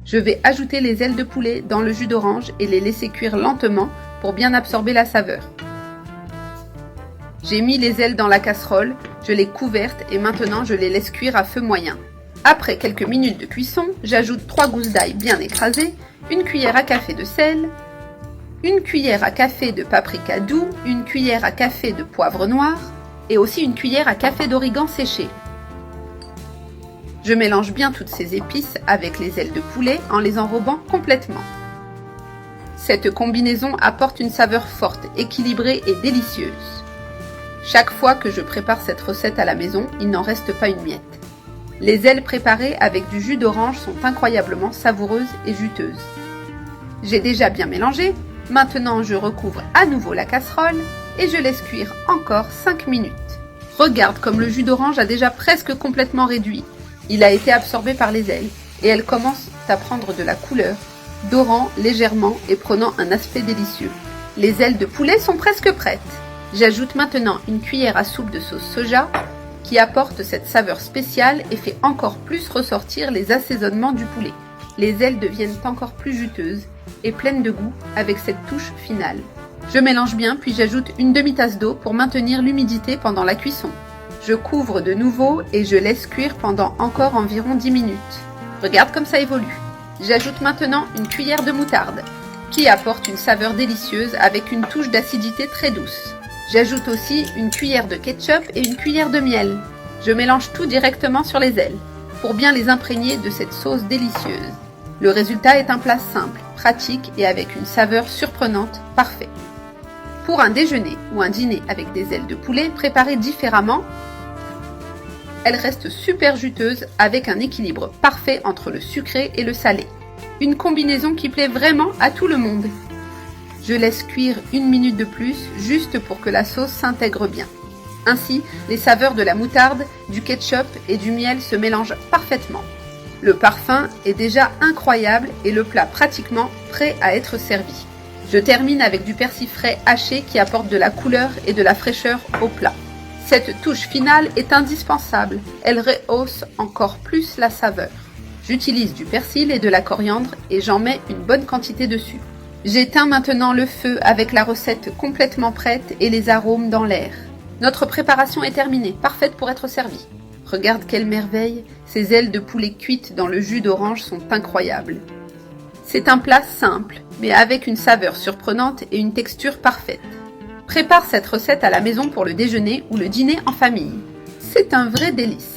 Je vais ajouter les ailes de poulet dans le jus d'orange et les laisser cuire lentement pour bien absorber la saveur. J'ai mis les ailes dans la casserole, je l'ai couverte et maintenant je les laisse cuire à feu moyen. Après quelques minutes de cuisson, j'ajoute 3 gousses d'ail bien écrasées, une cuillère à café de sel, une cuillère à café de paprika doux, une cuillère à café de poivre noir et aussi une cuillère à café d'origan séché. Je mélange bien toutes ces épices avec les ailes de poulet en les enrobant complètement. Cette combinaison apporte une saveur forte, équilibrée et délicieuse. Chaque fois que je prépare cette recette à la maison, il n'en reste pas une miette. Les ailes préparées avec du jus d'orange sont incroyablement savoureuses et juteuses. J'ai déjà bien mélangé, maintenant je recouvre à nouveau la casserole et je laisse cuire encore 5 minutes. Regarde comme le jus d'orange a déjà presque complètement réduit. Il a été absorbé par les ailes et elles commencent à prendre de la couleur, dorant légèrement et prenant un aspect délicieux. Les ailes de poulet sont presque prêtes. J'ajoute maintenant une cuillère à soupe de sauce soja qui apporte cette saveur spéciale et fait encore plus ressortir les assaisonnements du poulet. Les ailes deviennent encore plus juteuses et pleines de goût avec cette touche finale. Je mélange bien puis j'ajoute une demi-tasse d'eau pour maintenir l'humidité pendant la cuisson. Je couvre de nouveau et je laisse cuire pendant encore environ 10 minutes. Regarde comme ça évolue. J'ajoute maintenant une cuillère de moutarde qui apporte une saveur délicieuse avec une touche d'acidité très douce. J'ajoute aussi une cuillère de ketchup et une cuillère de miel. Je mélange tout directement sur les ailes pour bien les imprégner de cette sauce délicieuse. Le résultat est un plat simple, pratique et avec une saveur surprenante, parfait. Pour un déjeuner ou un dîner avec des ailes de poulet préparées différemment, elles restent super juteuses avec un équilibre parfait entre le sucré et le salé. Une combinaison qui plaît vraiment à tout le monde. Je laisse cuire 1 minute de plus, juste pour que la sauce s'intègre bien. Ainsi, les saveurs de la moutarde, du ketchup et du miel se mélangent parfaitement. Le parfum est déjà incroyable et le plat pratiquement prêt à être servi. Je termine avec du persil frais haché qui apporte de la couleur et de la fraîcheur au plat. Cette touche finale est indispensable, elle rehausse encore plus la saveur. J'utilise du persil et de la coriandre et j'en mets une bonne quantité dessus. J'éteins maintenant le feu avec la recette complètement prête et les arômes dans l'air. Notre préparation est terminée, parfaite pour être servie. Regarde quelle merveille, ces ailes de poulet cuites dans le jus d'orange sont incroyables. C'est un plat simple, mais avec une saveur surprenante et une texture parfaite. Prépare cette recette à la maison pour le déjeuner ou le dîner en famille. C'est un vrai délice.